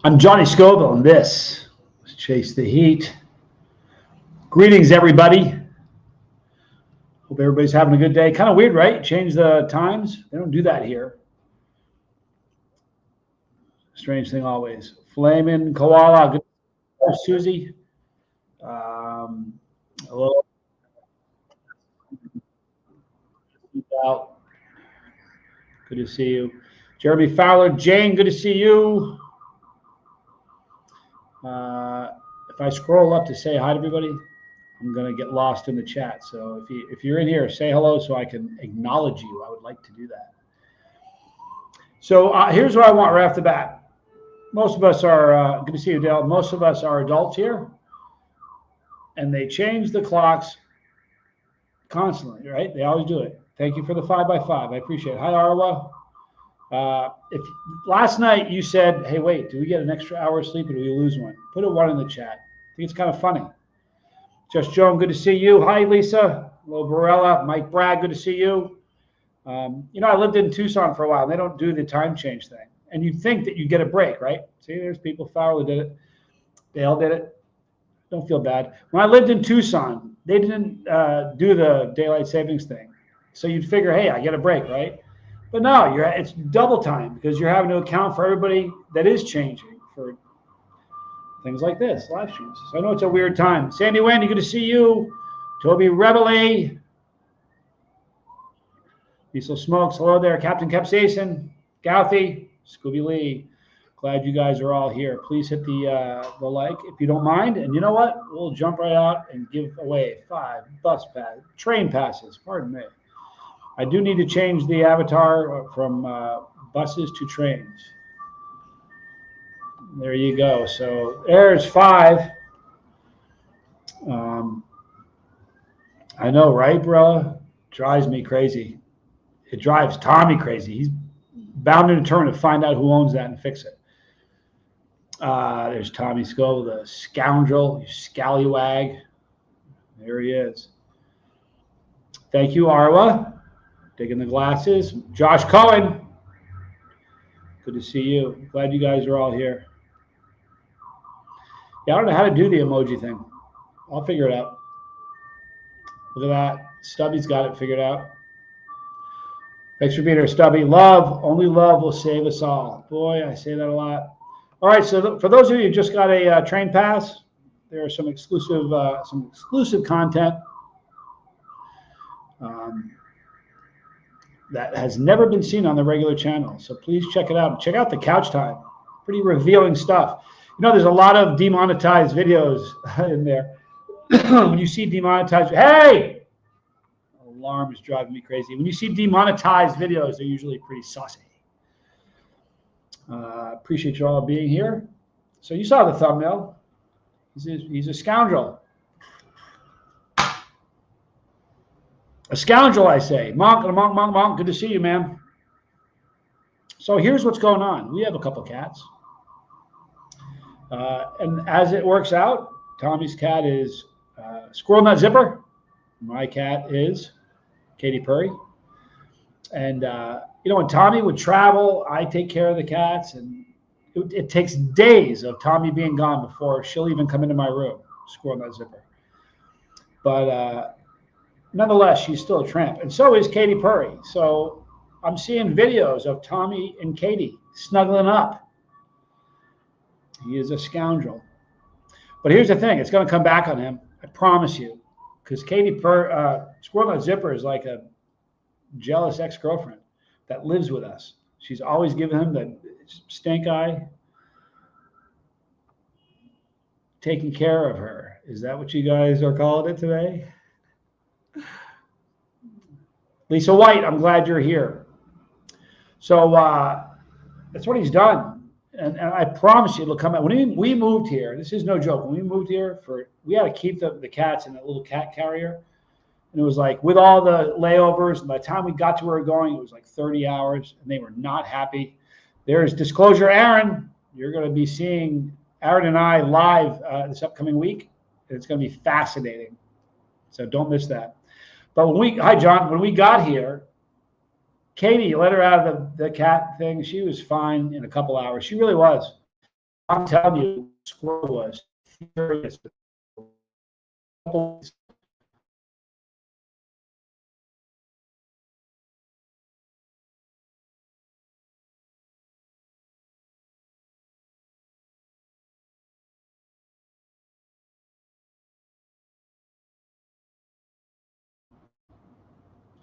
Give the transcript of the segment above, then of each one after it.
I'm Johnny Scoville, and this is Chase the Heat. Greetings, everybody. Hope everybody's having a good day. Kind of weird, right? Change the times. They don't do that here. Strange thing always. Flamin' Koala. Good Susie. Hello. Good to see you. Jeremy Fowler. Jane, good to see you. If I scroll up to say hi to everybody, I'm going to get lost in the chat. So if you're in here, say hello so I can acknowledge you. I would like to do that. So here's what I want right off the bat. Most of us are, good to see you, Dale. Most of us are adults here, and they change the clocks constantly, right? They always do it. Thank you for the 5x5. I appreciate it. Hi, Arwa. If last night you said, hey, wait, do we get an extra hour of sleep or do we lose one? Put a 1 in the chat. I think it's kind of funny. Just Joan, good to see you. Hi, Lisa. Hello, Barella. Mike Bragg, good to see you. I lived in Tucson for a while. And they don't do the time change thing. And you'd think that you get a break, right? See, there's people. Fowler did it. Dale did it. Don't feel bad. When I lived in Tucson, they didn't do the daylight savings thing. So you'd figure, hey, I get a break, right? But no, it's double time because you're having to account for everybody that is changing for things like this, live streams. So I know it's a weird time. Sandy Wendy, good to see you. Toby Rebele. Diesel Smokes, hello there. Captain Capsaicin, Gouthy, Scooby Lee. Glad you guys are all here. Please hit the like if you don't mind. And you know what? We'll jump right out and give away 5 train passes. Pardon me. I do need to change the avatar from buses to trains. There you go. So there's 5. I know, right, bro? Drives me crazy. It drives Tommy crazy. He's bound and determined to find out who owns that and fix it. There's Tommy Scoville, the scoundrel, you scallywag. There he is. Thank you, Arwa. Digging the glasses. Josh Cohen. Good to see you. Glad you guys are all here. Yeah, I don't know how to do the emoji thing. I'll figure it out. Look at that. Stubby's got it figured out. Thanks for being here, Stubby. Love, only love will save us all. Boy, I say that a lot. All right, so for those of you who just got a train pass, there are some exclusive content that has never been seen on the regular channel. So please check it out. Check out the couch time. Pretty revealing stuff. You know, there's a lot of demonetized videos in there. When you see demonetized, hey! Alarm is driving me crazy. When you see demonetized videos, they're usually pretty saucy. Appreciate you all being here. So you saw the thumbnail. He's a scoundrel. A scoundrel, I say. Monk. Good to see you, man. So here's what's going on. We have a couple cats. And as it works out, Tommy's cat is Squirrel Nut Zipper. My cat is Katy Perry. And, when Tommy would travel, I take care of the cats. And it takes days of Tommy being gone before she'll even come into my room, Squirrel Nut Zipper. But nonetheless, she's still a tramp. And so is Katy Perry. So I'm seeing videos of Tommy and Katy snuggling up. He is a scoundrel. But here's the thing. It's going to come back on him. I promise you. Because Squirrel Nut Zipper is like a jealous ex-girlfriend that lives with us. She's always giving him the stink eye. Taking care of her. Is that what you guys are calling it today? Lisa White, I'm glad you're here. So that's what he's done. And I promise you it'll come out. When we moved here, this is no joke. When we moved here, we had to keep the cats in a little cat carrier. And it was like, with all the layovers, and by the time we got to where we were going, it was like 30 hours, and they were not happy. There's disclosure, Aaron. You're going to be seeing Aaron and I live this upcoming week. And it's going to be fascinating. So don't miss that. But hi, John, when we got here, Katie let her out of the cat thing. She was fine in a couple hours. She really was. I'm telling you, squirrel was furious.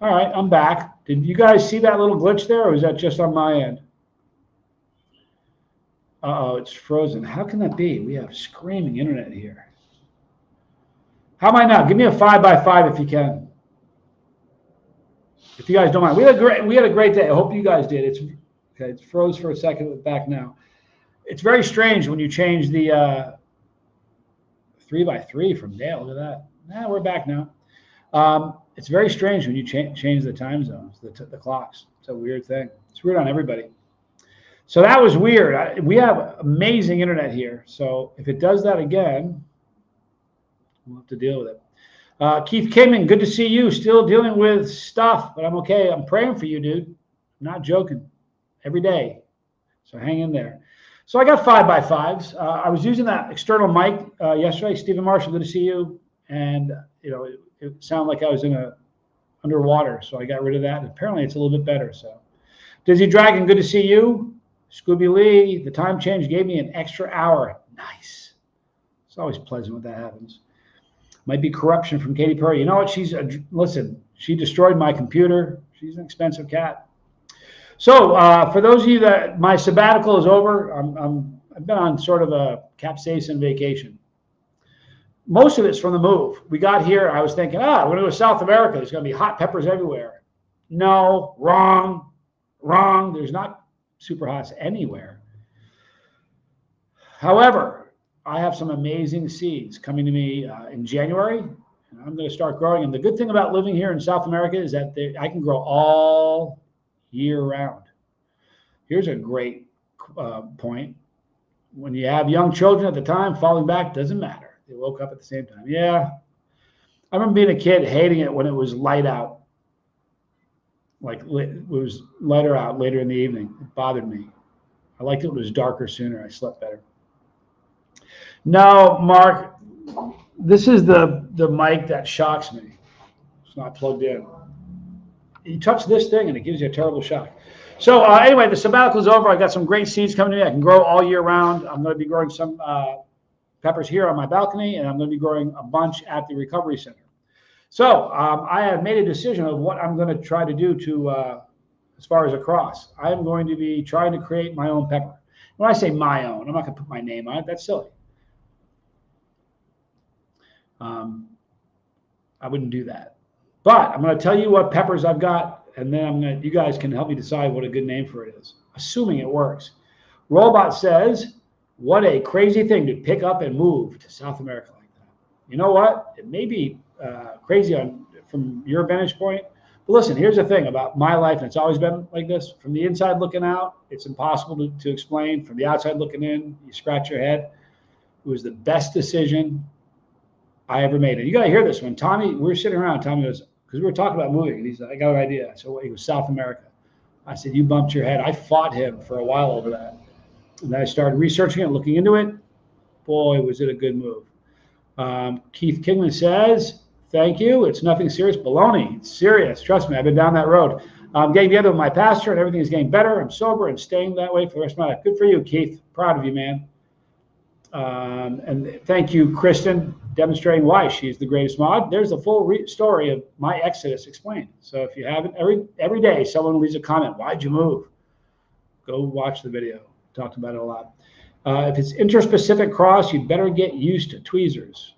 All right, I'm back. Did you guys see that little glitch there, or is that just on my end? Uh-oh, it's frozen. How can that be? We have screaming internet here. How am I now? Give me a 5x5 if you can. If you guys don't mind. We had a great day. I hope you guys did. It's froze for a second, but back now. It's very strange when you change the 3x3 from Dale. Look at that. We're back now. It's very strange when you change the time zones, the clocks. It's a weird thing. It's weird on everybody. So that was weird. We have amazing internet here. So if it does that again, we'll have to deal with it. Keith Kingman, good to see you. Still dealing with stuff, but I'm okay. I'm praying for you, dude. I'm not joking. Every day. So hang in there. So I got 5x5s. I was using that external mic yesterday. Stephen Marshall, good to see you. And it sounded like I was underwater, so I got rid of that. And apparently, it's a little bit better. So, Dizzy Dragon, good to see you. Scooby Lee, the time change gave me an extra hour. Nice. It's always pleasant when that happens. Might be corruption from Katy Perry. You know what? Listen. She destroyed my computer. She's an expensive cat. So, for those of you that my sabbatical is over, I've been on sort of a capsaicin vacation. Most of it's from the move. We got here. I was thinking, we're going to go to South America. There's going to be hot peppers everywhere. No, wrong. There's not super hots anywhere. However, I have some amazing seeds coming to me in January. And I'm going to start growing. And the good thing about living here in South America is that I can grow all year round. Here's a great point. When you have young children at the time, falling back doesn't matter. They woke up at the same time. Yeah. I remember being a kid hating it when it was light out. Like it was lighter out later in the evening. It bothered me. I liked it when it was darker sooner. I slept better. No, Mark, this is the mic that shocks me. It's not plugged in. You touch this thing and it gives you a terrible shock. So anyway, the sabbatical is over. I got some great seeds coming to me. I can grow all year round. I'm going to be growing some peppers here on my balcony, and I'm going to be growing a bunch at the recovery center. So I have made a decision of what I'm going to try to do to, as far as a cross. I am going to be trying to create my own pepper. When I say my own, I'm not going to put my name on it. That's silly. I wouldn't do that. But I'm going to tell you what peppers I've got, and then you guys can help me decide what a good name for it is, assuming it works. Robot says, what a crazy thing to pick up and move to South America like that. You know what? It may be crazy from your vantage point. But listen, here's the thing about my life, and it's always been like this. From the inside looking out, it's impossible to explain. From the outside looking in, you scratch your head. It was the best decision I ever made. And you got to hear this. When Tommy, we were sitting around, Tommy goes, because we were talking about moving, and he's like, I got an idea. So he was South America. I said, you bumped your head. I fought him for a while over that. And then I started researching it, looking into it. Boy, was it a good move. Keith Kingman says, thank you. It's nothing serious. Baloney. It's serious. Trust me, I've been down that road. I'm getting together with my pastor, and everything is getting better. I'm sober and staying that way for the rest of my life. Good for you, Keith. Proud of you, man. And thank you, Kristen, demonstrating why she's the greatest mod. There's the full story of my exodus explained. So if you haven't, every day someone leaves a comment, why'd you move? Go watch the video. Talked about it a lot. If it's interspecific cross, you'd better get used to tweezers.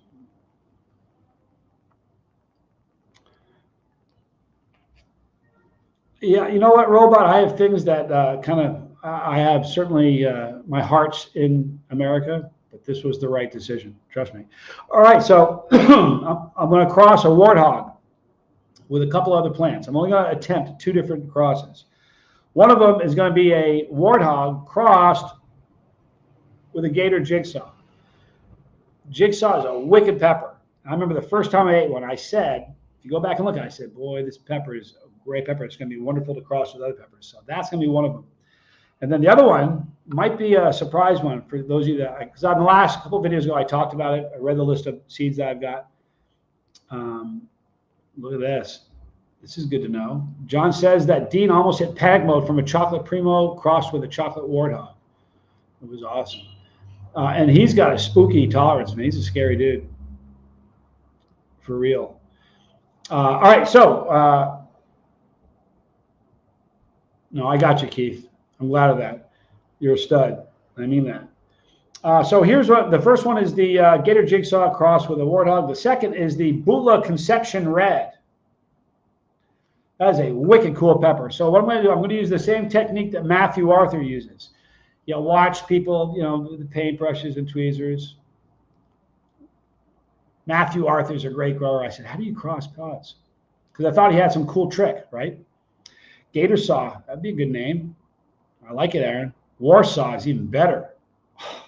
Yeah, you know what, Robot? I have things that I have certainly my heart's in America, but this was the right decision. Trust me. All right, so I'm going to cross a warthog with a couple other plants. I'm only going to attempt 2 different crosses. One of them is going to be a warthog crossed with a gator jigsaw. Jigsaw is a wicked pepper. I remember the first time I ate one, I said, if you go back and look at it, I said, boy, this pepper is a great pepper. It's going to be wonderful to cross with other peppers. So that's going to be one of them. And then the other one might be a surprise one for those of you that, because on the last couple of videos ago, I talked about it. I read the list of seeds that I've got. Look at this. This is good to know. John says that Dean almost hit panic mode from a chocolate primo crossed with a chocolate warthog. It was awesome. And he's got a spooky tolerance, man. He's a scary dude. For real. All right, so no, I got you, Keith. I'm glad of that. You're a stud. I mean that. So here's what the first one is: the Gator Jigsaw cross with a warthog. The second is the Bula Conception Red. That is a wicked cool pepper. So what I'm going to do, I'm going to use the same technique that Matthew Arthur uses. You know, watch people, you know, with the paintbrushes and tweezers. Matthew Arthur's a great grower. I said, how do you cross pods? Because I thought he had some cool trick, right? Gator Saw, that'd be a good name. I like it, Aaron. Warsaw is even better. Oh,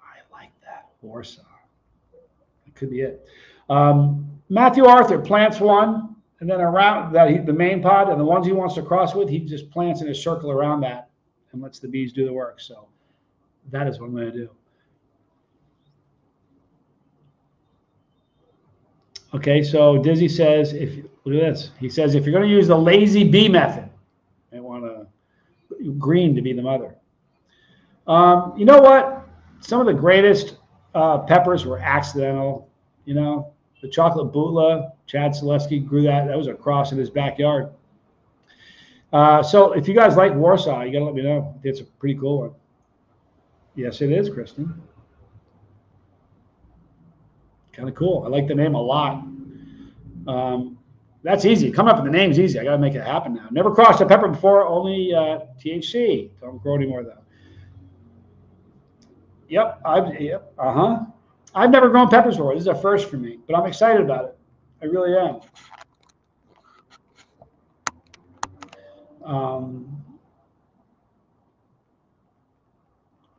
I like that. Warsaw. That could be it. Matthew Arthur plants one, and then around that, the main pod, and the ones he wants to cross with, he just plants in a circle around that and lets the bees do the work. So that is what I'm going to do. Okay, so Dizzy says, look at this. He says, if you're going to use the lazy bee method, I want green to be the mother. You know what? Some of the greatest peppers were accidental. You know, the chocolate Bula, Chad Selesky grew that. That was a cross in his backyard. So if you guys like Warsaw, you got to let me know. It's a pretty cool one. Yes, it is, Kristen. Kind of cool. I like the name a lot. That's easy. Come up with the name's easy. I got to make it happen now. Never crossed a pepper before, only THC. Don't grow anymore, though. Yep. I've never grown peppers before. This is a first for me, but I'm excited about it. I really am.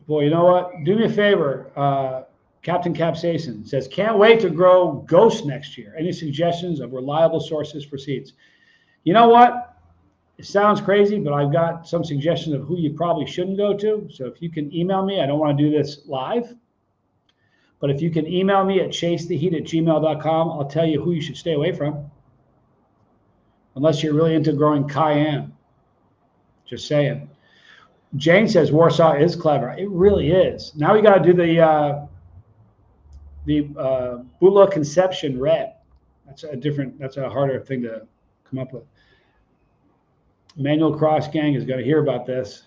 Boy, you know what? Do me a favor. Captain Capsaicin says, can't wait to grow Ghost next year. Any suggestions of reliable sources for seeds? You know what? It sounds crazy, but I've got some suggestions of who you probably shouldn't go to. So if you can email me, I don't want to do this live, but if you can email me at chasetheheat@gmail.com, I'll tell you who you should stay away from. Unless you're really into growing cayenne. Just saying. Jane says Warsaw is clever. It really is. Now we got to do the Bula Conception Red. That's a harder thing to come up with. Manual Cross Gang is going to hear about this.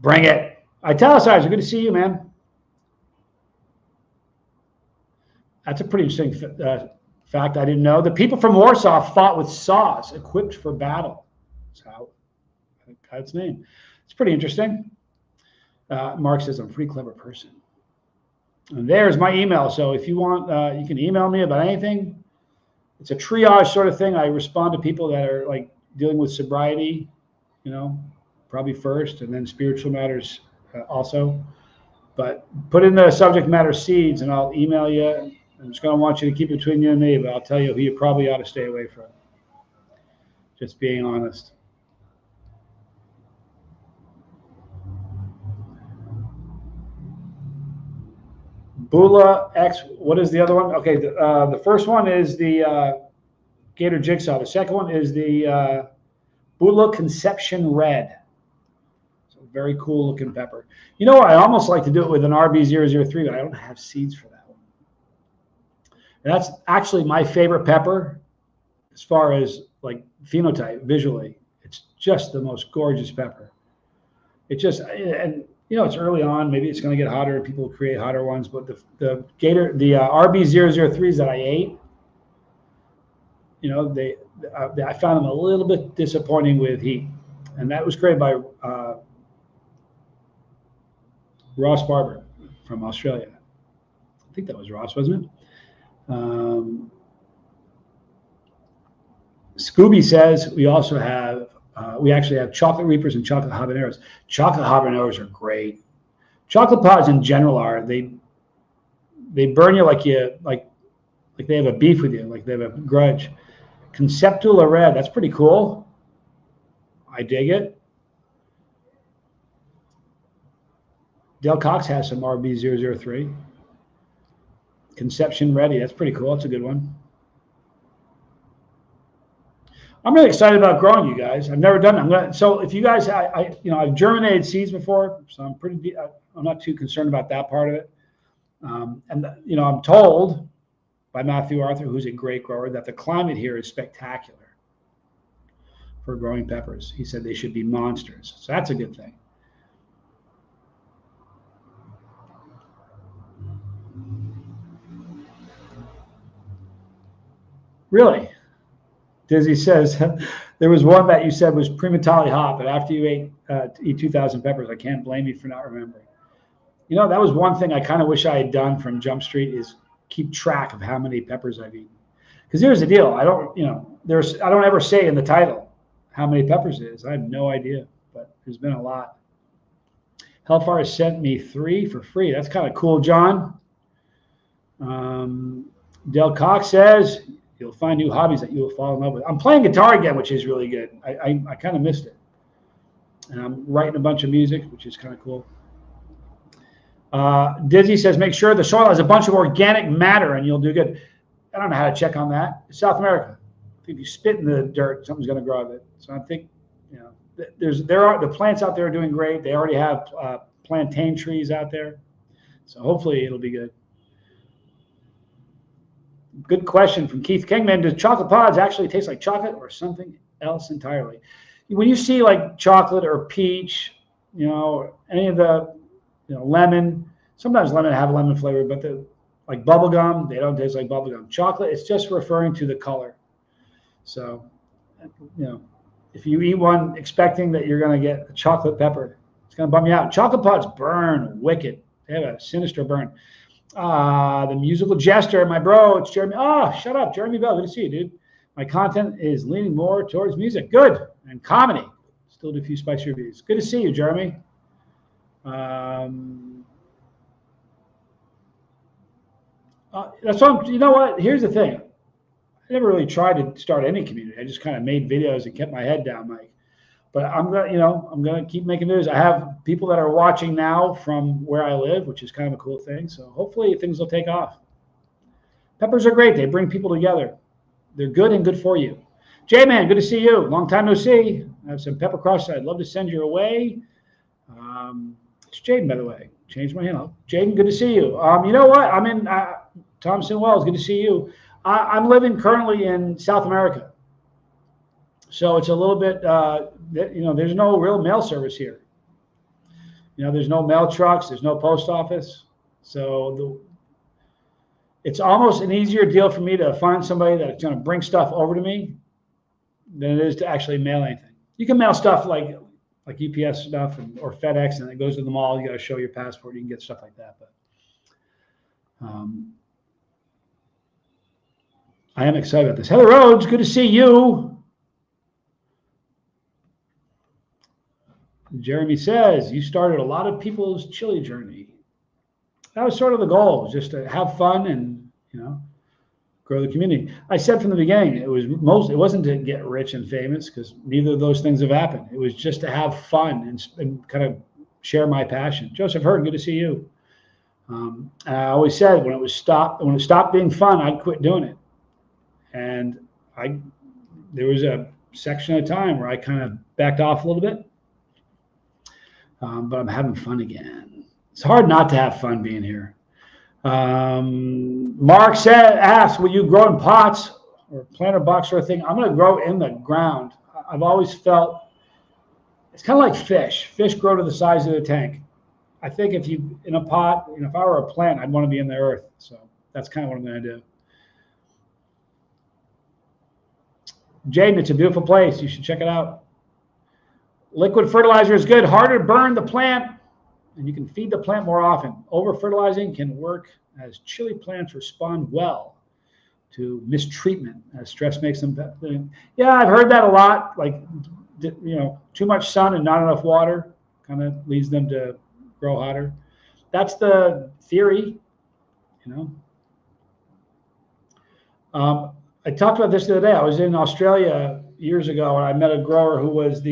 Bring it. Italicizer, good to see you, man. That's a pretty interesting fact I didn't know. The people from Warsaw fought with saws equipped for battle. That's how it got its name. It's pretty interesting. Mark says, I'm a pretty clever person. And there's my email. So if you want, you can email me about anything. It's a triage sort of thing. I respond to people that are like dealing with sobriety, you know, probably first, and then spiritual matters also. But put in the subject matter seeds, and I'll email you. I'm just going to want you to keep it between you and me, but I'll tell you who you probably ought to stay away from. Just being honest. Bula X, what is the other one? Okay, the first one is the Gator Jigsaw. The second one is the Bula Conception Red. So very cool looking pepper. You know what? I almost like to do it with an RB003, but I don't have seeds for that one. And that's actually my favorite pepper as far as like phenotype visually. It's just the most gorgeous pepper. It just, and you know, it's early on. Maybe it's going to get hotter and people create hotter ones. But the RB003s that I ate, you know, I found them a little bit disappointing with heat. And that was created by Ross Barber from Australia. I think that was Ross, wasn't it? Scooby says we also have, we actually have chocolate reapers and chocolate habaneros. Chocolate habaneros are great. Chocolate pods in general are, they burn you like they have a beef with you, like they have a grudge. Conceptula Red, that's pretty cool. I dig it. Dale Cox has some RB003. Conception ready. That's pretty cool. That's a good one. I'm really excited about growing, you guys. I've never done it. So if you guys, I've germinated seeds before, so I'm not too concerned about that part of it. I'm told by Matthew Arthur, who's a great grower, that the climate here is spectacular for growing peppers. He said they should be monsters. So that's a good thing. Really? Dizzy says, there was one that you said was Primatali hot, but after you eat 2,000 peppers, I can't blame you for not remembering. That was one thing I kind of wish I had done from Jump Street is keep track of how many peppers I've eaten. Because here's the deal. I don't ever say in the title how many peppers it is. I have no idea, but there's been a lot. Hellfire has sent me 3 for free. That's kind of cool, John. Del Cox says, you'll find new hobbies that you will fall in love with. I'm playing guitar again, which is really good. I kind of missed it. And I'm writing a bunch of music, which is kind of cool. Dizzy says, make sure the soil has a bunch of organic matter and you'll do good. I don't know how to check on that. It's South America. If you spit in the dirt, something's going to grow out of it. So I think, the plants out there are doing great. They already have plantain trees out there. So hopefully it'll be good. Good question from Keith Kingman. Does chocolate pods actually taste like chocolate or something else entirely? When you see like chocolate or peach, any of the, lemon, sometimes lemon have lemon flavor, but like bubble gum, they don't taste like bubble gum. Chocolate, it's just referring to the color. So, if you eat one expecting that you're going to get a chocolate pepper, it's going to bum you out. Chocolate pods burn wicked. They have a sinister burn. The musical jester, my bro, it's Jeremy. Oh, shut up, Jeremy Bell. Good to see you, dude. My content is leaning more towards music. Good. And comedy. Still do a few spicy reviews. Good to see you, Jeremy. That's what you know what? Here's the thing. I never really tried to start any community. I just kind of made videos and kept my head down, Mike. But I'm gonna keep making videos. I have people that are watching now from where I live, which is kind of a cool thing. So hopefully things will take off. Peppers are great. They bring people together. They're good and good for you. J-Man, good to see you. Long time no see. I have some pepper crushes I'd love to send your way. It's Jaden, by the way. Changed my handle. Jaden, good to see you. You know what? I'm in Thompson Wells. Good to see you. I'm living currently in South America. So it's a little bit, there's no real mail service here. There's no mail trucks. There's no post office. So it's almost an easier deal for me to find somebody that's going to bring stuff over to me than it is to actually mail anything. You can mail stuff like UPS stuff or FedEx, and it goes to the mall. You got to show your passport. You can get stuff like that. But I am excited about this. Heather Rhodes, good to see you. Jeremy says, you started a lot of people's chili journey. That was sort of the goal, just to have fun and, grow the community. I said from the beginning, it wasn't to get rich and famous, because neither of those things have happened. It was just to have fun and kind of share my passion. Joseph Hurd, good to see you. And I always said when it stopped being fun, I'd quit doing it. And there was a section of time where I kind of backed off a little bit. But I'm having fun again. It's hard not to have fun being here. Mark asks, will you grow in pots or planter box sort of thing? I'm going to grow in the ground. I've always felt it's kind of like fish. Fish grow to the size of the tank. I think if you in a pot, if I were a plant, I'd want to be in the earth. So that's kind of what I'm going to do. Jaden, it's a beautiful place. You should check it out. Liquid fertilizer is good. Harder to burn the plant, and you can feed the plant more often. Over-fertilizing can work as chili plants respond well to mistreatment, as stress makes them. Yeah, I've heard that a lot. Like, too much sun and not enough water kind of leads them to grow hotter. That's the theory, I talked about this the other day. I was in Australia years ago, and I met a grower who was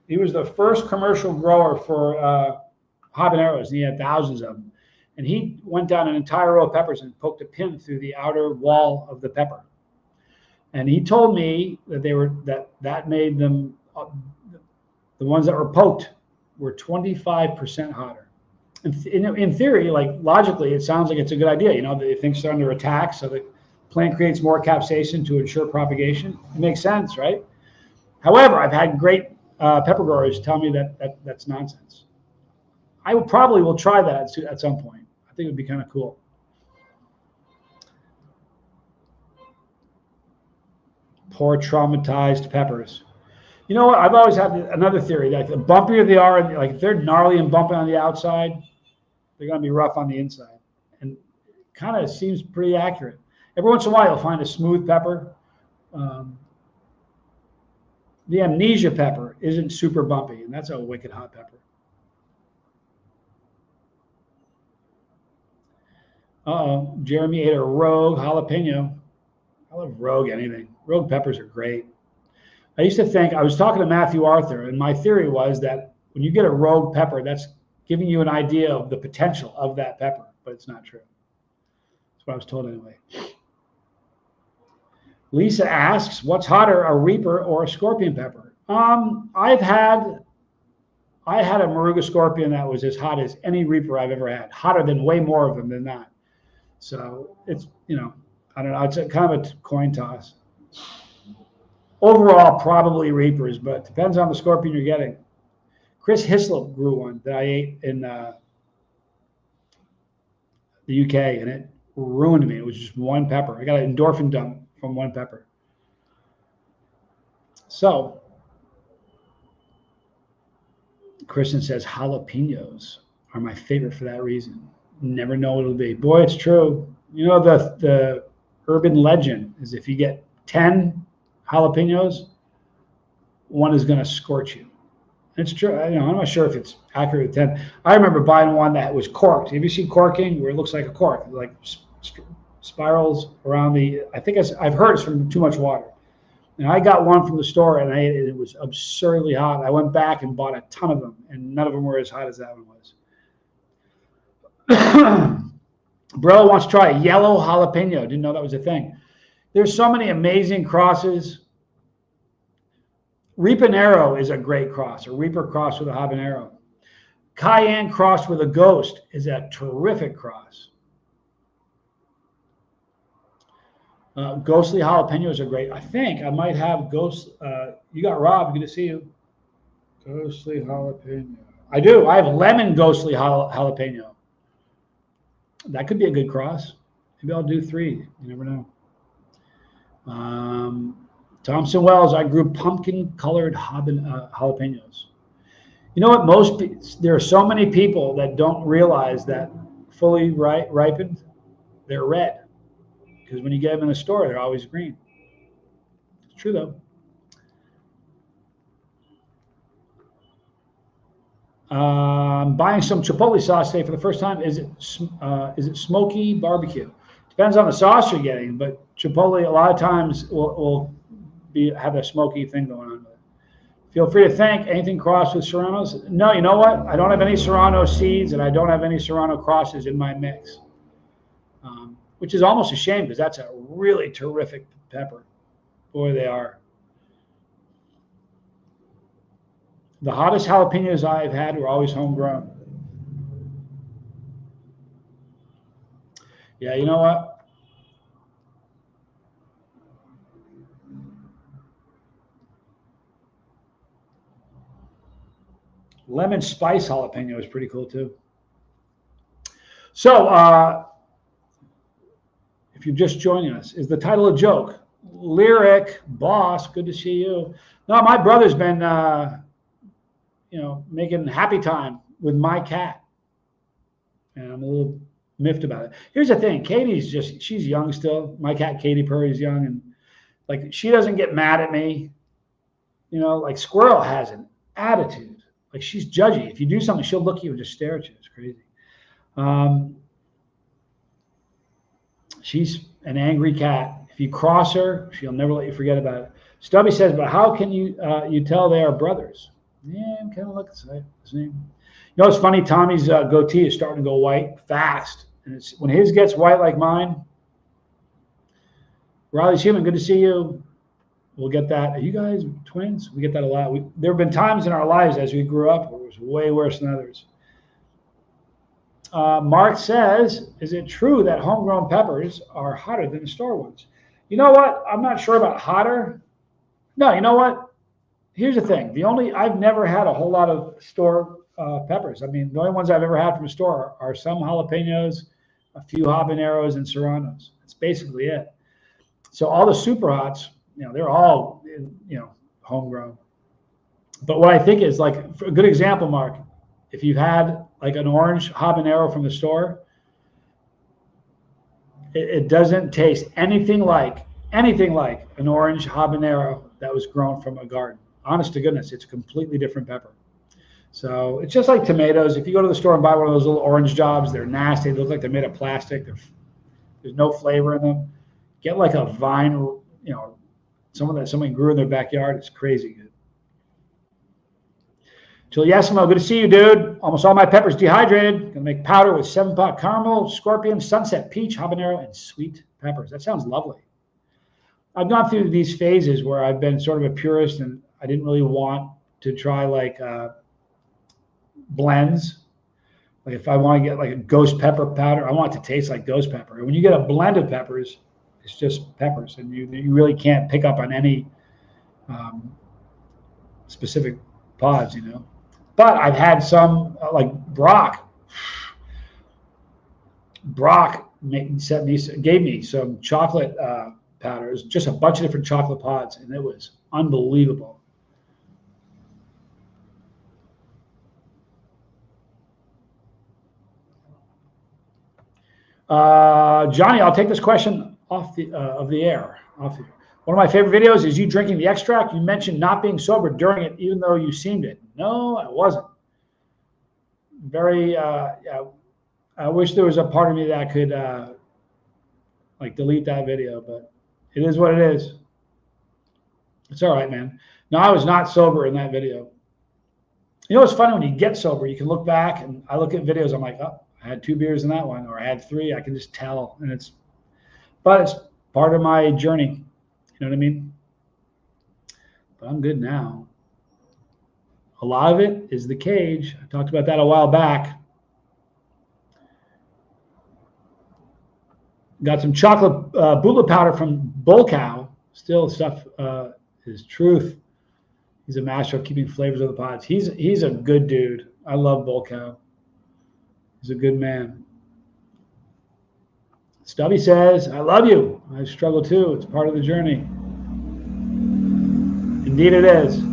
he was the first commercial grower for habaneros, and he had thousands of them. And he went down an entire row of peppers and poked a pin through the outer wall of the pepper. And he told me that that made them, the ones that were poked were 25% hotter. In theory, like logically, it sounds like it's a good idea. You know, they think they're under attack, so the plant creates more capsaicin to ensure propagation. It makes sense, right? However, I've had great pepper growers tell me that that's nonsense. I probably will try that at some point. I think it would be kind of cool. Poor traumatized peppers. You know what? I've always had another theory that the bumpier they are, like if they're gnarly and bumpy on the outside, they're going to be rough on the inside. And kind of seems pretty accurate. Every once in a while, you'll find a smooth pepper. The amnesia pepper isn't super bumpy, and that's a wicked hot pepper. Uh-oh, Jeremy ate a rogue jalapeno. I love rogue anything. Rogue peppers are great. I used to think, I was talking to Matthew Arthur, and my theory was that when you get a rogue pepper, that's giving you an idea of the potential of that pepper, but it's not true. That's what I was told anyway. Lisa asks, what's hotter, a Reaper or a Scorpion pepper? I had a Moruga Scorpion that was as hot as any Reaper I've ever had, hotter than way more of them than that. So it's, you know, I don't know, it's kind of a coin toss. Overall, probably Reapers, but it depends on the Scorpion you're getting. Chris Hislop grew one that I ate in the UK, and it ruined me. It was just one pepper. I got an endorphin dump from one pepper. So, Kristen says jalapenos are my favorite for that reason. Never know what it'll be. Boy, it's true. You know, the urban legend is if you get 10 jalapenos, one is going to scorch you. It's true. I'm not sure if it's accurate with 10. I remember buying one that was corked. Have you seen corking where it looks like a cork, like spirals around the? I think I've heard it's from too much water. And I got one from the store, and I ate it. It was absurdly hot. I went back and bought a ton of them, and none of them were as hot as that one was. Bro wants to try a yellow jalapeno. Didn't know that was a thing. There's so many amazing crosses. Reapanero is a great cross, a Reaper cross with a habanero. Cayenne crossed with a Ghost is a terrific cross. Ghostly jalapenos are great. I think I might have Ghost. You got Rob. Good to see you. Ghostly jalapeno. I do. I have lemon ghostly jalapeno. That could be a good cross. Maybe I'll do 3. You never know. Thompson Wells, I grew pumpkin-colored jalapenos. You know what? There are so many people that don't realize that fully ripened, they're red. Because when you get them in the store, they're always green. It's true, though. Buying some Chipotle sauce today for the first time. Is it smoky barbecue? Depends on the sauce you're getting, but Chipotle a lot of times will have a smoky thing going on with it. Feel free to thank anything crossed with Serranos. No, you know what? I don't have any Serrano seeds, and I don't have any Serrano crosses in my mix, which is almost a shame because that's a really terrific pepper. Boy, they are. The hottest jalapenos I've had were always homegrown. Yeah, you know what? Lemon spice jalapeno is pretty cool too. So, if you're just joining us, is the title a joke? Lyric boss, good to see you. No, my brother's been, making happy time with my cat, and I'm a little miffed about it. Here's the thing: she's young still. My cat Katy Perry's young, and like she doesn't get mad at me. You know, like Squirrel has an attitude. Like she's judgy. If you do something, she'll look at you and just stare at you. It's crazy. She's an angry cat. If you cross her, she'll never let you forget about it. Stubby says, but how can you tell they are brothers? Yeah, I'm kind of looking at his name. You know, it's funny. Tommy's goatee is starting to go white fast, and it's when his gets white like mine. Riley's human. Good to see you. We'll get that. Are you guys twins? We get that a lot. There have been times in our lives as we grew up where it was way worse than others. Mark says, is it true that homegrown peppers are hotter than the store ones? You know what? I'm not sure about hotter. No, you know what? Here's the thing. I've never had a whole lot of store peppers. I mean, the only ones I've ever had from a store are some jalapenos, a few habaneros, and serranos. That's basically it. So all the super hots, they're all, homegrown. But what I think is like a good example, Mark, if you've had like an orange habanero from the store, it doesn't taste anything like an orange habanero that was grown from a garden. Honest to goodness, it's a completely different pepper. So it's just like tomatoes. If you go to the store and buy one of those little orange jobs, they're nasty. They look like they're made of plastic. There's no flavor in them. Get like a vine, someone that somebody grew in their backyard. It's crazy good. Giuliasimo, good to see you, dude. Almost all my peppers dehydrated. Gonna make powder with 7-pot caramel, scorpion, sunset peach, habanero, and sweet peppers. That sounds lovely. I've gone through these phases where I've been sort of a purist and I didn't really want to try like blends. Like if I want to get like a ghost pepper powder, I want it to taste like ghost pepper. And when you get a blend of peppers, it's just peppers, and you really can't pick up on any specific pods, But I've had some like Brock. Brock gave me some chocolate powders, just a bunch of different chocolate pods, and it was unbelievable. Johnny, I'll take this question off the air. One of my favorite videos is you drinking the extract. You mentioned not being sober during it, even though you seemed it. No, I wasn't. I wish there was a part of me that could like delete that video, but it is what it is. It's all right, man. No, I was not sober in that video. You know, it's funny when you get sober, you can look back, and I look at videos, I'm like, oh, I had 2 beers in that one, or I had 3. I can just tell, but it's part of my journey. You know what I mean? But I'm good now. A lot of it is the cage. I talked about that a while back. Got some chocolate Bula powder from Bull Cow. Still, stuff is truth. He's a master of keeping flavors of the pods. He's a good dude. I love Bull Cow. He's a good man. Stubby says, I love you. I struggle too. It's part of the journey. Indeed it is.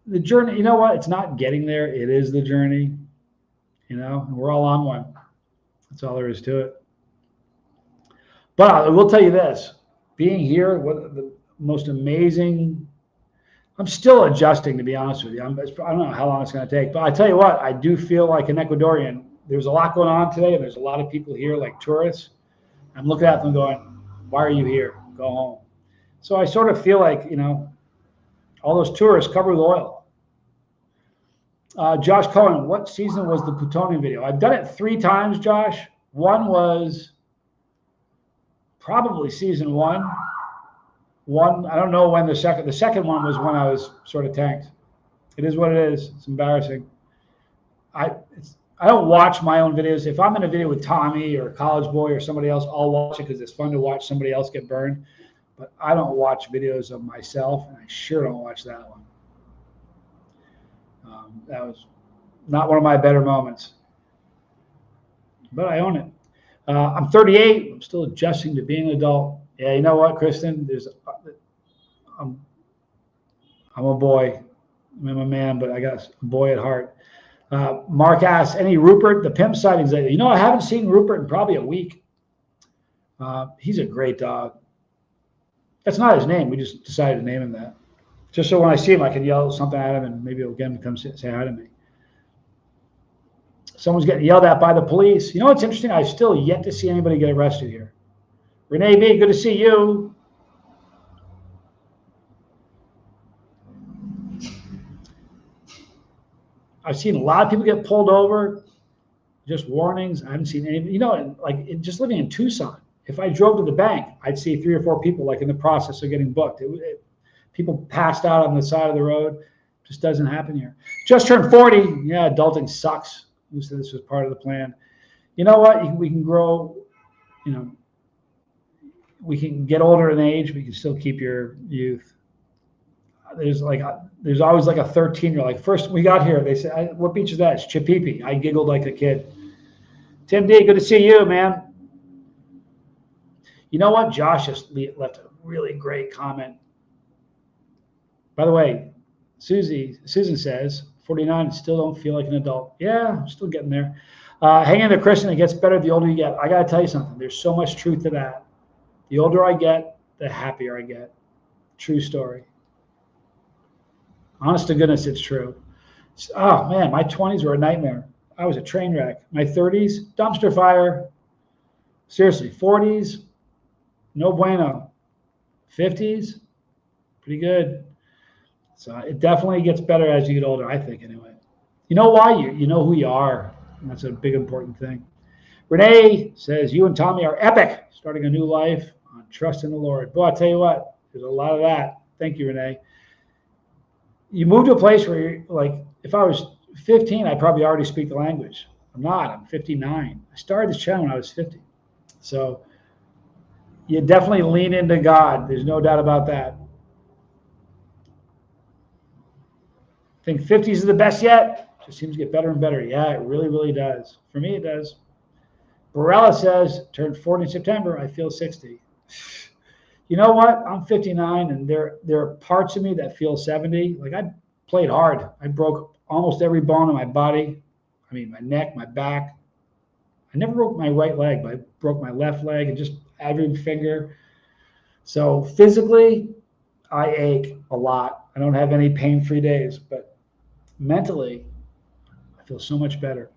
The journey, you know what? It's not getting there. It is the journey. And we're all on one. That's all there is to it. But I will tell you this. Being here, the most amazing, I'm still adjusting, to be honest with you. I don't know how long it's going to take, but I tell you what, I do feel like an Ecuadorian. There's a lot going on today, and there's a lot of people here, like tourists. I'm looking at them going, why are you here? Go home. So I sort of feel like, all those tourists covered with oil. Josh Cohen, what season was the plutonium video? I've done it 3 times, Josh. One was probably season 1. I don't know when the second one was when I was sort of tanked. It is what it is. It's embarrassing. I don't watch my own videos. If I'm in a video with Tommy or College Boy or somebody else, I'll watch it because it's fun to watch somebody else get burned. But I don't watch videos of myself, and I sure don't watch that one. That was not one of my better moments. But I own it. I'm 38. I'm still adjusting to being an adult. Yeah, you know what, Kristen? I'm a boy. I'm a man, but I got a boy at heart. Mark asks, any Rupert the Pimp sightings lately? I haven't seen Rupert in probably a week. He's a great dog. That's not his name. We just decided to name him that. Just so when I see him, I can yell something at him and maybe he'll get him to come say hi to me. Someone's getting yelled at by the police. You know what's interesting? I've still yet to see anybody get arrested here. Renee B., good to see you. I've seen a lot of people get pulled over, just warnings. I haven't seen any, like just living in Tucson. If I drove to the bank, I'd see 3 or 4 people like in the process of getting booked. People passed out on the side of the road. Just doesn't happen here. Just turned 40. Yeah, adulting sucks. Who said this was part of the plan? You know what? We can grow, we can get older in age, but you can still keep your youth. There's always like a 13-year-old. Like first we got here, they said, what beach is that? It's Chipipi. I giggled like a kid. Tim D., good to see you, man. You know what? Josh just left a really great comment. By the way, Susan says, 49, still don't feel like an adult. Yeah, I'm still getting there. Hang in there, Kristen. It gets better the older you get. I got to tell you something. There's so much truth to that. The older I get, the happier I get. True story. Honest to goodness, it's true. Oh, man, my 20s were a nightmare. I was a train wreck. My 30s, dumpster fire. Seriously, 40s, no bueno. 50s, pretty good. So it definitely gets better as you get older, I think, anyway. You know why? You know who you are. And that's a big, important thing. Renee says, you and Tommy are epic, starting a new life on trust in the Lord. Boy, I'll tell you what, there's a lot of that. Thank you, Renee. You move to a place where you're like, if I was 15, I'd probably already speak the language. I'm not. I'm 59. I started this channel when I was 50. So you definitely lean into God. There's no doubt about that. Think 50s is the best yet? Just seems to get better and better. Yeah, it really, really does. For me, it does. Barella says, turned 40 in September. I feel 60. You know what? I'm 59, and there are parts of me that feel 70. Like I played hard. I broke almost every bone in my body. I mean, my neck, my back. I never broke my right leg, but I broke my left leg and just every finger. So physically, I ache a lot. I don't have any pain-free days, but mentally, I feel so much better.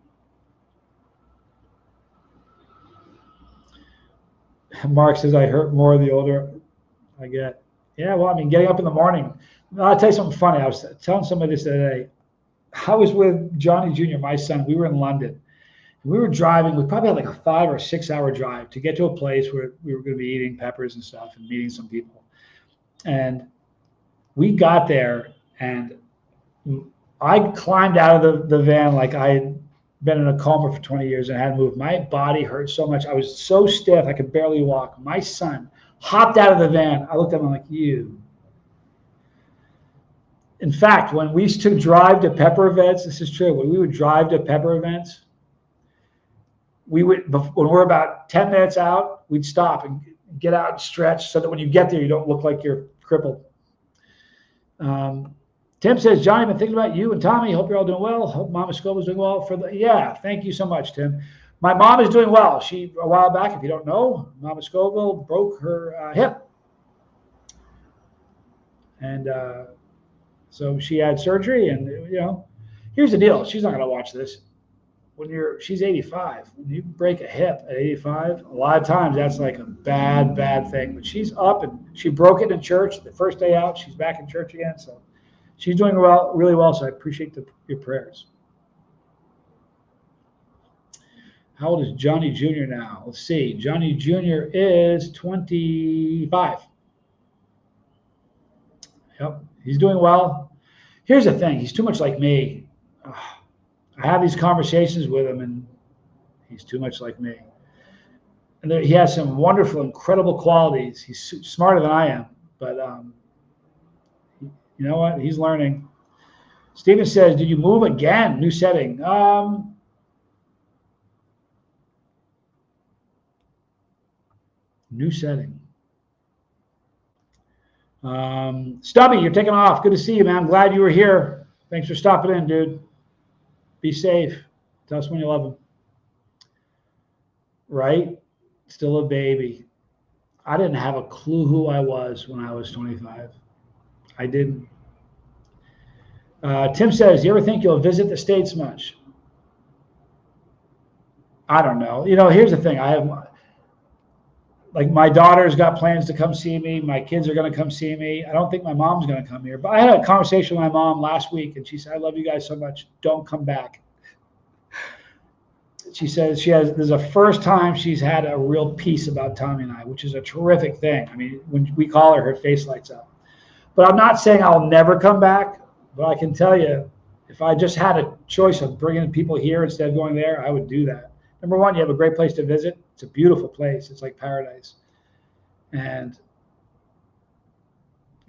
Mark says, I hurt more the older I get. Yeah, well, I mean, getting up in the morning. I'll tell you something funny. I was telling somebody this today. I was with Johnny Jr., my son. We were in London. We were driving. We probably had like a 5 or 6 hour drive to get to a place where we were going to be eating peppers and stuff and meeting some people. And we got there, and I climbed out of the van like I had been in a coma for 20 years and hadn't moved. My body hurt so much. I was so stiff I could barely walk. My son hopped out of the van. I looked at him like, you. In fact, when we used to drive to pepper events, this is true. When we would drive to pepper events, we would, when we're about 10 minutes out, we'd stop and get out and stretch so that when you get there, you don't look like you're crippled. Tim says, Johnny, I've been thinking about you and Tommy. Hope you're all doing well. Hope Mama Scoville's doing well. Yeah, thank you so much, Tim. My mom is doing well. She, a while back, if you don't know, Mama Scoville broke her hip. And so she had surgery. And, here's the deal. She's not going to watch this. She's 85. When you break a hip at 85, a lot of times that's like a bad, bad thing. But she's up, and she broke it in church. The first day out, she's back in church again. So she's doing well, really well. So I appreciate your prayers. How old is Johnny Jr. now? Let's see. Johnny Jr. is 25. Yep, he's doing well. Here's the thing. He's too much like me. I have these conversations with him, and he's too much like me. And he has some wonderful, incredible qualities. He's smarter than I am, but you know what? He's learning. Steven says, did you move again? New setting. New setting. Stubby, you're taking off. Good to see you, man. I'm glad you were here. Thanks for stopping in, dude. Be safe. Tell us when you love them. Right? Still a baby. I didn't have a clue who I was when I was 25. I didn't. Tim says, do you ever think you'll visit the States much? I don't know. Here's the thing. I have, like, my daughter's got plans to come see me. My kids are going to come see me. I don't think my mom's going to come here. But I had a conversation with my mom last week, and she said, I love you guys so much. Don't come back. She says this is the first time she's had a real peace about Tommy and I, which is a terrific thing. I mean, when we call her, her face lights up. But I'm not saying I'll never come back. But I can tell you, if I just had a choice of bringing people here instead of going there, I would do that. Number one, you have a great place to visit. It's a beautiful place. It's like paradise. And,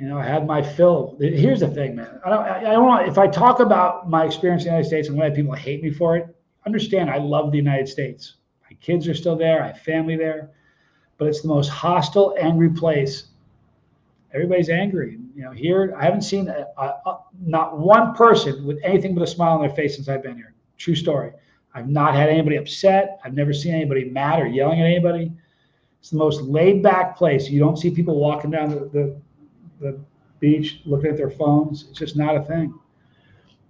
I had my fill. Here's the thing, man. I don't want, if I talk about my experience in the United States and why people hate me for it, understand I love the United States. My kids are still there. I have family there. But it's the most hostile, angry place. Everybody's angry. Here, I haven't seen not one person with anything but a smile on their face since I've been here. True story. I've not had anybody upset. I've never seen anybody mad or yelling at anybody. It's the most laid-back place. You don't see people walking down the beach looking at their phones. It's just not a thing.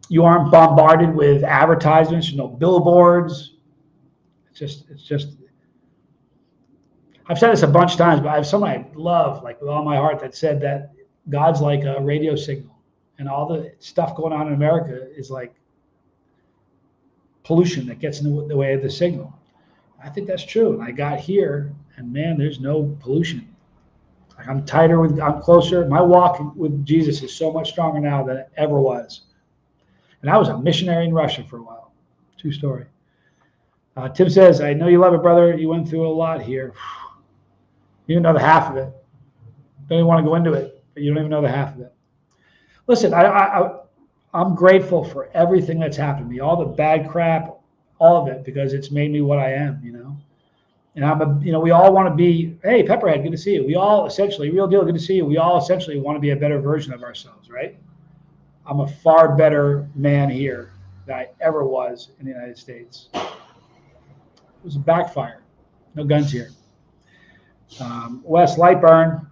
You aren't bombarded with advertisements, billboards. It's just. I've said this a bunch of times, but I have someone I love, like, with all my heart, that said that God's like a radio signal, and all the stuff going on in America is like pollution that gets in the way of the signal. I think that's true. And I got here, and man, there's no pollution. Like, I'm closer. My walk with Jesus is so much stronger now than it ever was. And I was a missionary in Russia for a while. True story. Tim says, I know you love it, brother. You went through a lot here. You don't know the half of it. Don't even want to go into it, but you don't even know the half of it. Listen, I'm grateful for everything that's happened to me, all the bad crap, all of it, because it's made me what I am, And we all want to be, hey, Pepperhead, good to see you. We all essentially, real deal, good to see you. We all essentially want to be a better version of ourselves, right? I'm a far better man here than I ever was in the United States. It was a backfire. No guns here. Wes Lightburn,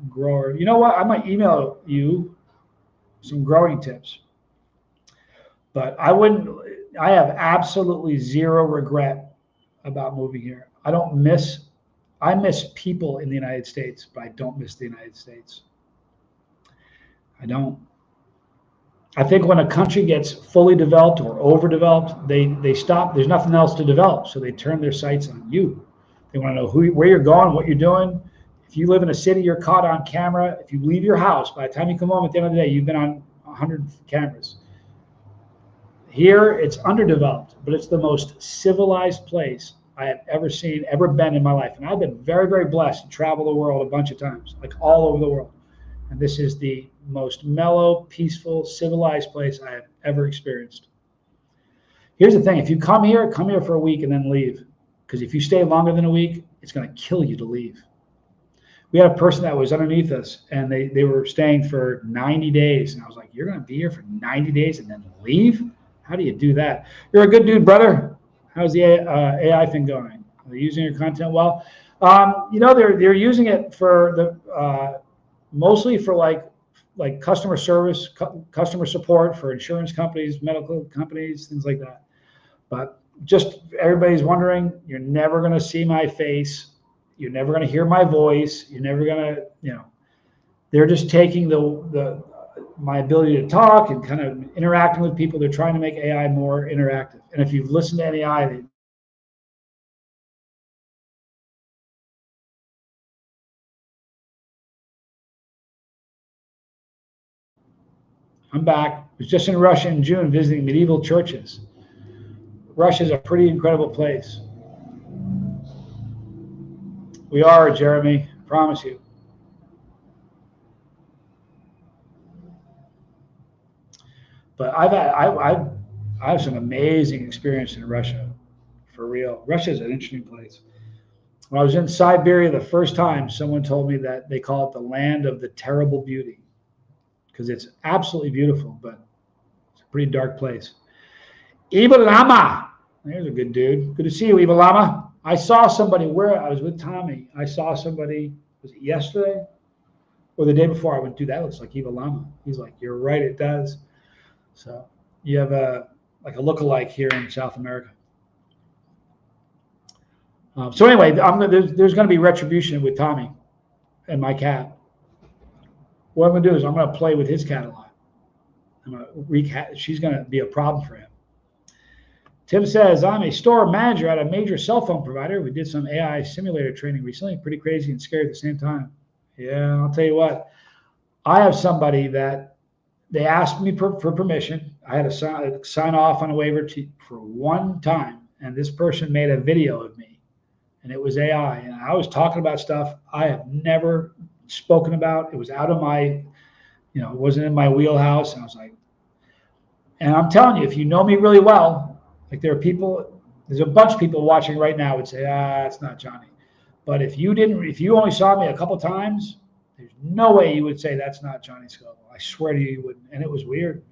grower. You know what? I might email you some growing tips. But I have absolutely zero regret about moving here. I miss people in the United States, but I don't miss the United States. I don't. I think when a country gets fully developed or overdeveloped, they stop. There's nothing else to develop, so they turn their sights on you. They want to know where you're going, what you're doing. If you live in a city, you're caught on camera. If you leave your house, by the time you come home at the end of the day, you've been on 100 cameras. Here, it's underdeveloped, but it's the most civilized place I have ever been in my life. And I've been very, very blessed to travel the world a bunch of times, like all over the world. And this is the most mellow, peaceful, civilized place I have ever experienced. Here's the thing. If you come here for a week and then leave. Because if you stay longer than a week, it's going to kill you to leave. We had a person that was underneath us, and they were staying for 90 days. And I was like, you're going to be here for 90 days and then leave? How do you do that? You're a good dude, brother. How's the AI thing going? Are they using your content well? They're using it for the mostly for like customer service, customer support for insurance companies, medical companies, things like that. But just everybody's wondering, you're never going to see my face. You're never going to hear my voice. You're never going to, they're just taking my ability to talk and kind of interacting with people. They're trying to make AI more interactive. And if you've listened to any AI, I'm back. I was just in Russia in June visiting medieval churches. Russia's a pretty incredible place. We are, Jeremy, I promise you. But I have some amazing experience in Russia, for real. Russia's an interesting place. When I was in Siberia the first time, someone told me that they call it the land of the terrible beauty, because it's absolutely beautiful, but it's a pretty dark place. Iba Lama, there's a good dude. Good to see you, Iba Lama. I saw somebody I was with Tommy. I saw somebody, was it yesterday or the day before? I went, dude, that looks like Iba Lama. He's like, you're right, it does. So you have a lookalike here in South America. So anyway, there's going to be retribution with Tommy and my cat. What I'm going to do is I'm going to play with his cat a lot. She's going to be a problem for him. Tim says, I'm a store manager at a major cell phone provider. We did some AI simulator training recently. Pretty crazy and scary at the same time. Yeah, I'll tell you what. I have somebody that they asked me for permission. I had to sign off on a waiver for one time. And this person made a video of me. And it was AI. And I was talking about stuff I have never spoken about. It was out of my, it wasn't in my wheelhouse. And I was like, and I'm telling you, if you know me really well, like there's a bunch of people watching right now would say, it's not Johnny. But if you only saw me a couple times, there's no way you would say that's not Johnny Scoville. I swear to you, you wouldn't. And it was weird.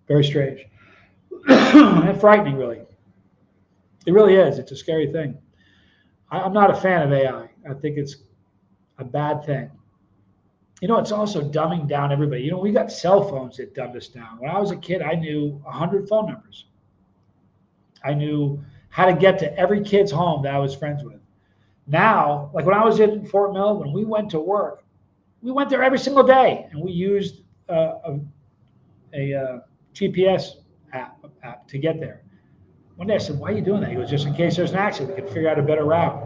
Very strange. And frightening, really. It really is. It's a scary thing. I'm not a fan of AI. I think it's a bad thing. It's also dumbing down everybody. We got cell phones that dumbed us down. When I was a kid, I knew 100 phone numbers. I knew how to get to every kid's home that I was friends with. Now, like when I was in Fort Mill, when we went to work, we went there every single day, and we used a GPS app to get there. One day I said, why are you doing that? He goes, just in case there's an accident, we can figure out a better route.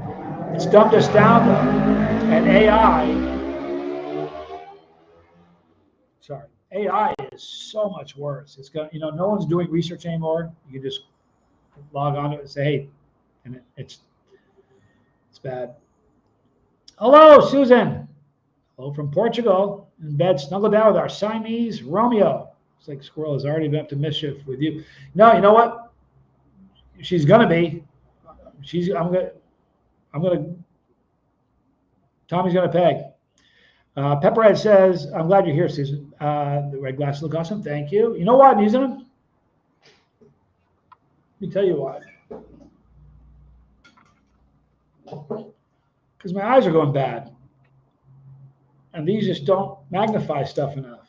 It's dumbed us down, though. And AI is so much worse. It's got, no one's doing research anymore. You can just log on to it and say, hey, and it's bad. Hello, Susan. Hello from Portugal. In bed, snuggled down with our Siamese Romeo. It's like Squirrel has already been up to mischief with you. No, you know what? She's gonna be. Tommy's gonna peg. Pepperhead says, I'm glad you're here, Susan. The red glasses look awesome. Thank you. You know why I'm using them? Let me tell you why. Because my eyes are going bad. And these just don't magnify stuff enough.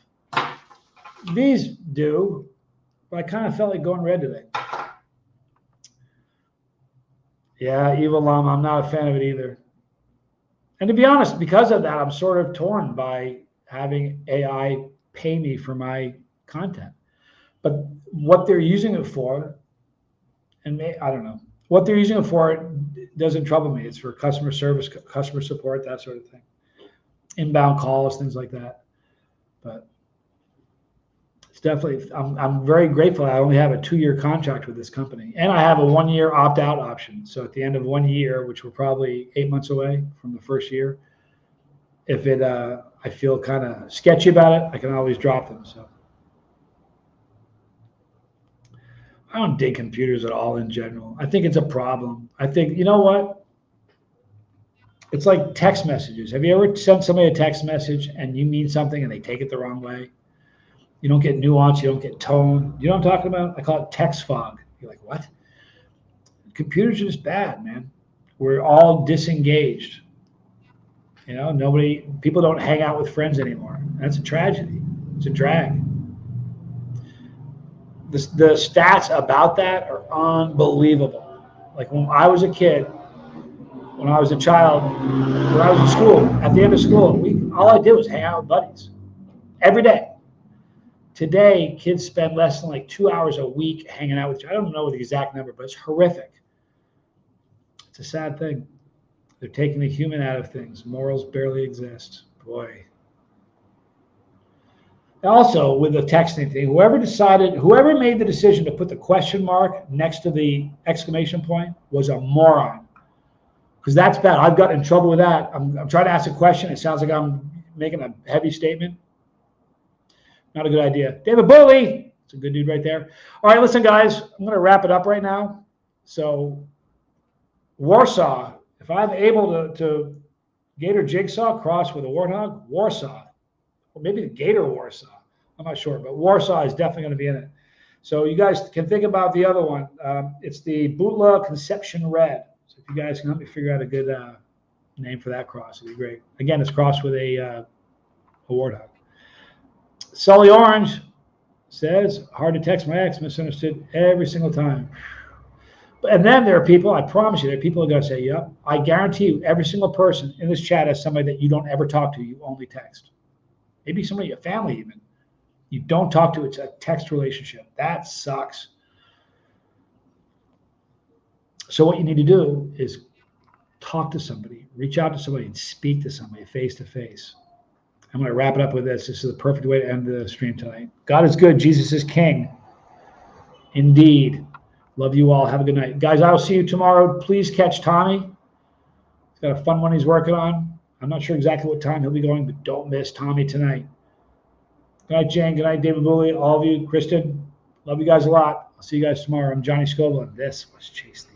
These do, but I kind of felt like going red today. Yeah, Evil Llama, I'm not a fan of it either. And to be honest, because of that, I'm sort of torn by having AI pay me for my content. But what they're using it for, I don't know, what they're using it for doesn't trouble me. It's for customer service, customer support, that sort of thing. Inbound calls, things like that. But it's definitely, I'm very grateful. I only have a 2-year contract with this company, and I have a 1-year opt-out option. So at the end of 1 year, which we're probably 8 months away from the first year, if I feel kind of sketchy about it, I can always drop them. So I don't dig computers at all in general. I think it's a problem. I think, you know what? It's like text messages. Have you ever sent somebody a text message and you mean something and they take it the wrong way? You don't get nuance. You don't get tone. You know what I'm talking about? I call it text fog. You're like, what? Computers are just bad, man. We're all disengaged. People don't hang out with friends anymore. That's a tragedy. It's a drag. The stats about that are unbelievable. Like when I was a kid, when I was a child, when I was in school, at the end of school, all I did was hang out with buddies every day. Today, kids spend less than like 2 hours a week hanging out with you. I don't know the exact number, but it's horrific. It's a sad thing. They're taking the human out of things. Morals barely exist. Boy. Also, with the texting thing, whoever made the decision to put the question mark next to the exclamation point was a moron. Because that's bad. I've got in trouble with that. I'm trying to ask a question. It sounds like I'm making a heavy statement. Not a good idea. David Bully, it's a good dude right there. All right, listen, guys, I'm going to wrap it up right now. So, Warsaw, if I'm able to Gator Jigsaw cross with a Warthog, Warsaw, or maybe the Gator Warsaw, I'm not sure, but Warsaw is definitely going to be in it. So, you guys can think about the other one. It's the Butla Conception Red. So, if you guys can help me figure out a good name for that cross, it'd be great. Again, it's crossed with a Warthog. Sully Orange says, hard to text my ex, misunderstood every single time. And then there are people, I promise you, there are people who are going to say, yep, I guarantee you, every single person in this chat is somebody that you don't ever talk to, you only text. Maybe somebody, your family even, you don't talk to, it's a text relationship. That sucks. So what you need to do is talk to somebody, reach out to somebody and speak to somebody face to face. I'm going to wrap it up with this. This is the perfect way to end the stream tonight. God is good. Jesus is king. Indeed. Love you all. Have a good night. Guys, I will see you tomorrow. Please catch Tommy. He's got a fun one he's working on. I'm not sure exactly what time he'll be going, but don't miss Tommy tonight. Good night, Jane. Good night, David Booley. All of you. Kristen, love you guys a lot. I'll see you guys tomorrow. I'm Johnny Scoble, and this was Chase the